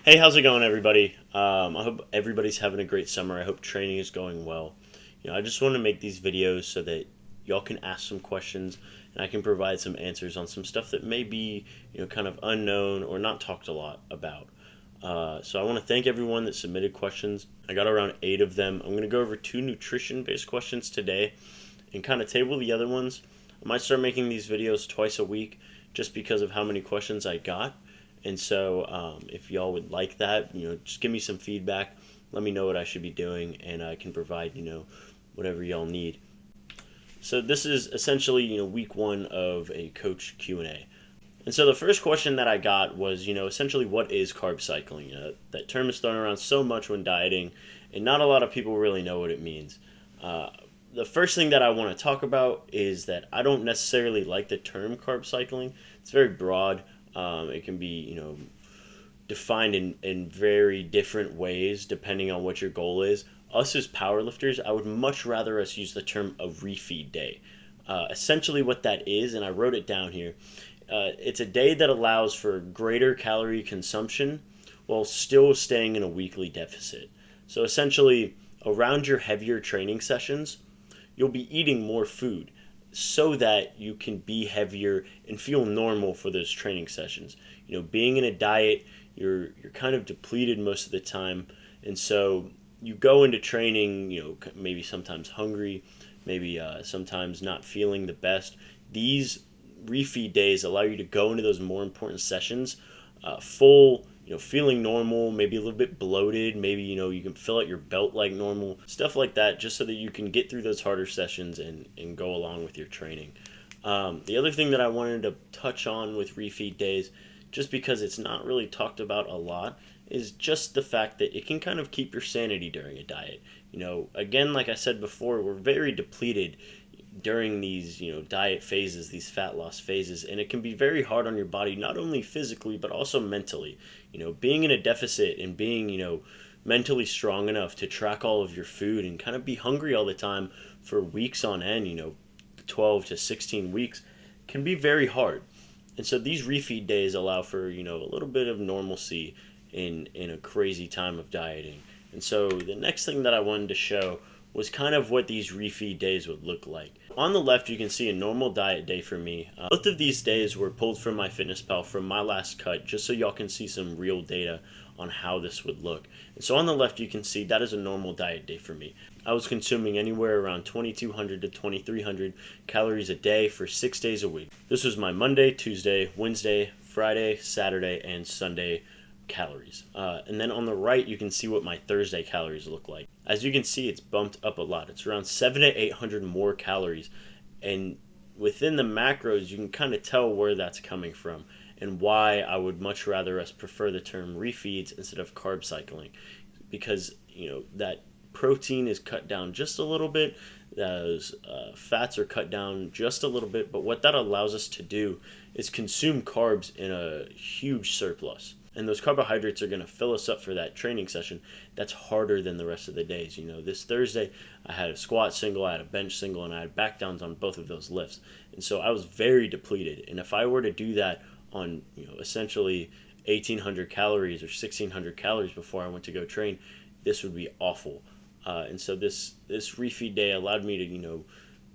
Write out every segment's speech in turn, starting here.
Hey, how's it going, everybody? I hope everybody's having a great summer. I hope training is going well. I just want to make these videos so that y'all can ask some questions and I can provide some answers on some stuff that may be, kind of unknown or not talked a lot about. So I want to thank everyone that submitted questions. I got around 8 of them. I'm going to go over 2 nutrition-based questions today and kind of table the other ones. I might start making these videos twice a week just because of how many questions I got. And so if y'all would like that, just give me some feedback. Let me know what I should be doing, and I can provide, whatever y'all need. So this is essentially, week 1 of a coach Q&A. And so the first question that I got was, essentially what is carb cycling? That term is thrown around so much when dieting, and not a lot of people really know what it means. The first thing that I want to talk about is that I don't necessarily like the term carb cycling. It's very broad. It can be, defined in very different ways depending on what your goal is. Us as powerlifters, I would much rather us use the term a refeed day. Essentially what that is, and I wrote it down here, it's a day that allows for greater calorie consumption while still staying in a weekly deficit. So essentially, around your heavier training sessions, you'll be eating more food so that you can be heavier and feel normal for those training sessions. Being in a diet, you're kind of depleted most of the time, and so you go into training, maybe sometimes hungry, maybe sometimes not feeling the best. These refeed days allow you to go into those more important sessions full, feeling normal, maybe a little bit bloated, maybe, you can fill out your belt like normal, stuff like that, just so that you can get through those harder sessions and go along with your training. The other thing that I wanted to touch on with refeed days, just because it's not really talked about a lot, is just the fact that it can kind of keep your sanity during a diet. Again, like I said before, we're very depleted during these diet phases, these fat loss phases, and it can be very hard on your body, not only physically but also mentally. Being in a deficit and being mentally strong enough to track all of your food and kind of be hungry all the time for weeks on end, 12 to 16 weeks, can be very hard. And so these refeed days allow for a little bit of normalcy in a crazy time of dieting. And so the next thing that I wanted to show was kind of what these refeed days would look like. On the left, you can see a normal diet day for me. Both of these days were pulled from MyFitnessPal from my last cut, just so y'all can see some real data on how this would look. And so on the left, you can see that is a normal diet day for me. I was consuming anywhere around 2,200 to 2,300 calories a day for 6 days a week. This was my Monday, Tuesday, Wednesday, Friday, Saturday, and Sunday calories. And then on the right, you can see what my Thursday calories look like. As you can see, it's bumped up a lot. It's around 700 to 800 more calories. And within the macros, you can kind of tell where that's coming from and why I would much rather us prefer the term refeeds instead of carb cycling. Because, that protein is cut down just a little bit. Those fats are cut down just a little bit. But what that allows us to do is consume carbs in a huge surplus. And those carbohydrates are going to fill us up for that training session that's harder than the rest of the days. This Thursday, I had a squat single, I had a bench single, and I had back downs on both of those lifts. And so I was very depleted. And if I were to do that on, essentially 1,800 calories or 1,600 calories before I went to go train, this would be awful. And so this refeed day allowed me to,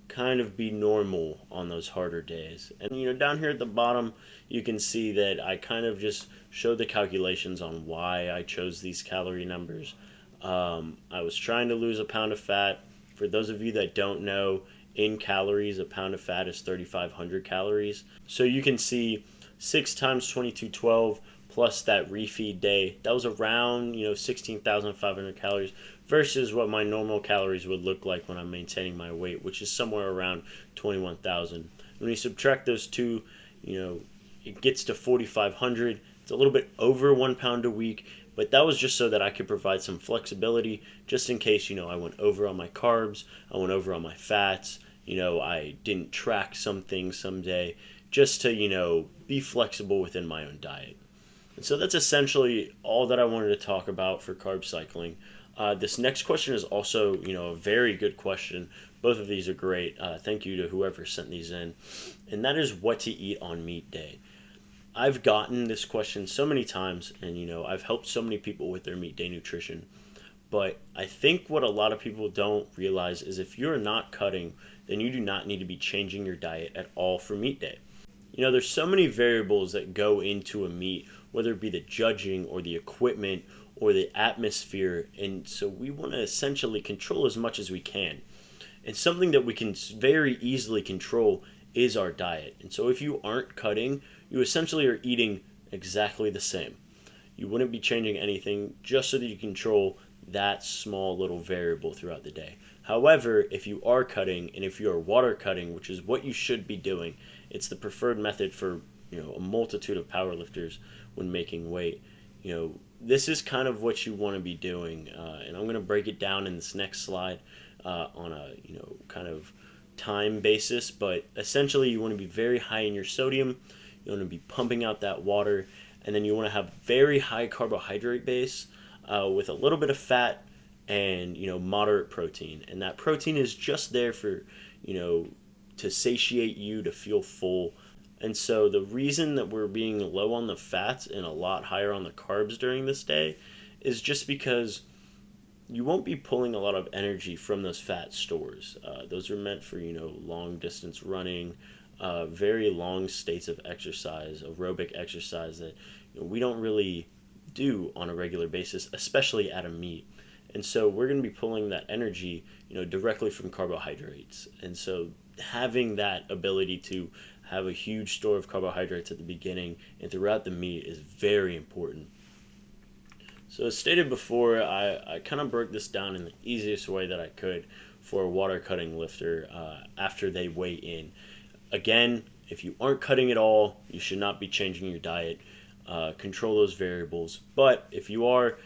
kind of be normal on those harder days. And down here at the bottom, you can see that I kind of just showed the calculations on why I chose these calorie numbers. I was trying to lose a pound of fat. For those of you that don't know, in calories, a pound of fat is 3,500 calories. So you can see 6 times 2212 plus that refeed day, that was around 16,500 calories versus what my normal calories would look like when I'm maintaining my weight, which is somewhere around 21,000. When you subtract those two, it gets to 4,500. It's a little bit over 1 pound a week, but that was just so that I could provide some flexibility just in case, I went over on my carbs, I went over on my fats, I didn't track some things someday, just to, be flexible within my own diet. And so that's essentially all that I wanted to talk about for carb cycling. This next question is also, a very good question. Both of these are great. Thank you to whoever sent these in. And that is what to eat on meat day. I've gotten this question so many times, and I've helped so many people with their meat day nutrition. But I think what a lot of people don't realize is if you're not cutting, then you do not need to be changing your diet at all for meat day. There's so many variables that go into a meet, whether it be the judging or the equipment or the atmosphere. And so we want to essentially control as much as we can. And something that we can very easily control is our diet. And so if you aren't cutting, you essentially are eating exactly the same. You wouldn't be changing anything just so that you control that small little variable throughout the day. However, if you are cutting and if you are water cutting, which is what you should be doing, it's the preferred method for a multitude of powerlifters when making weight. This is kind of what you want to be doing, and I'm going to break it down in this next slide on a kind of time basis. But essentially, you want to be very high in your sodium. You want to be pumping out that water, and then you want to have very high carbohydrate base with a little bit of fat and moderate protein. And that protein is just there for to satiate you, to feel full. And so the reason that we're being low on the fats and a lot higher on the carbs during this day is just because you won't be pulling a lot of energy from those fat stores. Those are meant for long distance running, very long states of exercise, aerobic exercise that we don't really do on a regular basis, especially at a meet. And so we're going to be pulling that energy directly from carbohydrates. And so having that ability to have a huge store of carbohydrates at the beginning and throughout the meet is very important. So as stated before, I kind of broke this down in the easiest way that I could for a water cutting lifter after they weigh in. Again, if you aren't cutting at all, you should not be changing your diet. Control those variables. But if you are,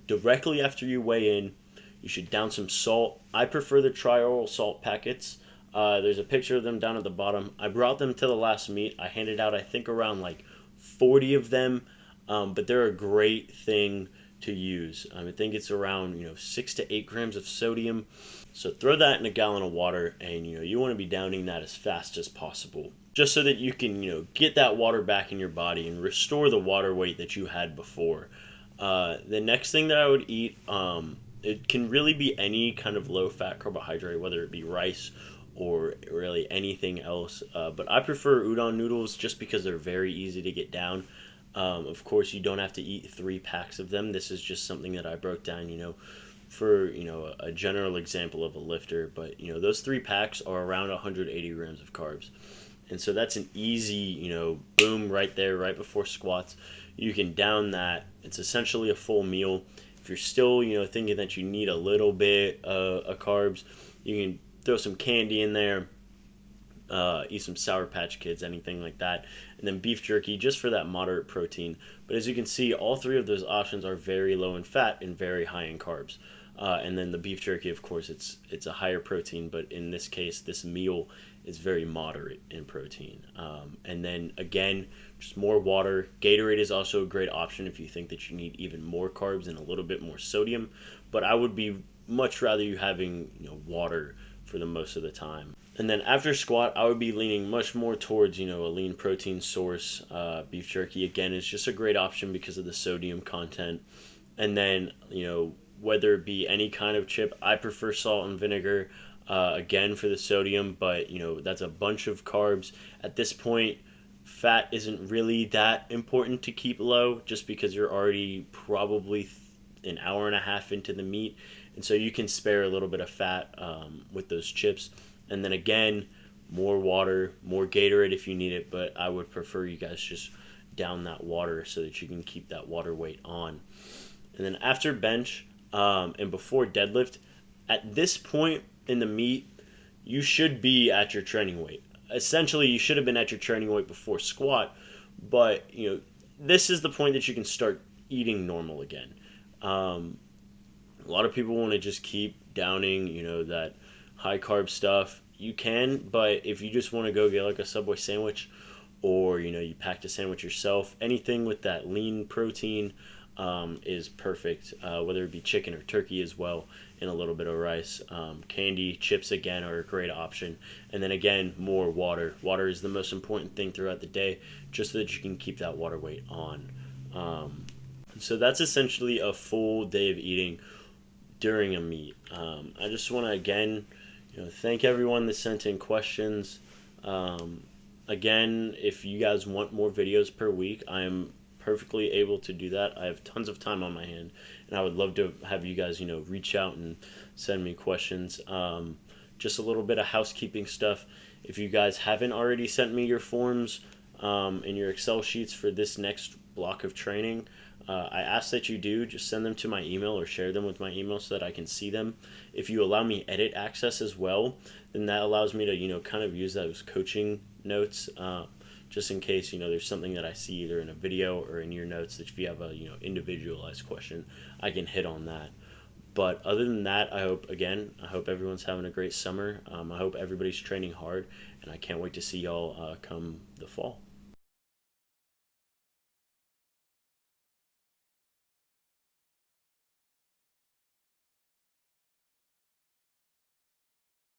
directly after you weigh in, you should down some salt. I prefer the tri-oral salt packets. There's a picture of them down at the bottom. I brought them to the last meet. I handed out, I think, around like 40 of them, but they're a great thing to use. I think it's around 6 to 8 grams of sodium. So throw that in a gallon of water, and you want to be downing that as fast as possible, just so that you can get that water back in your body and restore the water weight that you had before. The next thing that I would eat, it can really be any kind of low-fat carbohydrate, whether it be rice or really anything else. But I prefer udon noodles just because they're very easy to get down. Of course, you don't have to eat 3 packs of them. This is just something that I broke down, for a general example of a lifter. But those 3 packs are around 180 grams of carbs. And so that's an easy, boom right there, right before squats. You can down that. It's essentially a full meal. If you're still, thinking that you need a little bit of carbs, you can throw some candy in there, eat some Sour Patch Kids, anything like that. And then beef jerky just for that moderate protein. But as you can see, all 3 of those options are very low in fat and very high in carbs. And then the beef jerky, of course, it's a higher protein, but in this case, this meal is very moderate in protein. And then again, just more water. Gatorade is also a great option if you think that you need even more carbs and a little bit more sodium. But I would be much rather you having water for the most of the time. And then after squat, I would be leaning much more towards a lean protein source. Beef jerky again is just a great option because of the sodium content. And then whether it be any kind of chip, I prefer salt and vinegar. Again for the sodium, but that's a bunch of carbs. At this point, fat isn't really that important to keep low, just because you're already probably an hour and a half into the meet, and so you can spare a little bit of fat with those chips. And then again, more water, more Gatorade if you need it, but I would prefer you guys just down that water so that you can keep that water weight on. And then after bench and before deadlift, at this point in the meet, you should be at your training weight. Essentially, you should have been at your training weight before squat, but this is the point that you can start eating normal again. A lot of people want to just keep downing, that high carb stuff. You can, but if you just want to go get like a Subway sandwich, or you packed a sandwich yourself, anything with that lean protein, is perfect, whether it be chicken or turkey as well, and a little bit of rice. Candy, chips again are a great option. And then again, more water. Water is the most important thing throughout the day, just so that you can keep that water weight on. So that's essentially a full day of eating during a meet. I just want to again, thank everyone that sent in questions. Again, if you guys want more videos per week, I am perfectly able to do that. I have tons of time on my hand, and I would love to have you guys, reach out and send me questions. Just a little bit of housekeeping stuff. If you guys haven't already sent me your forms and your Excel sheets for this next block of training, I ask that you do. Just send them to my email or share them with my email so that I can see them. If you allow me edit access as well, then that allows me to, kind of use those coaching notes, just in case, there's something that I see either in a video or in your notes that if you have a, individualized question, I can hit on that. But other than that, I hope everyone's having a great summer. I hope everybody's training hard, and I can't wait to see y'all come the fall.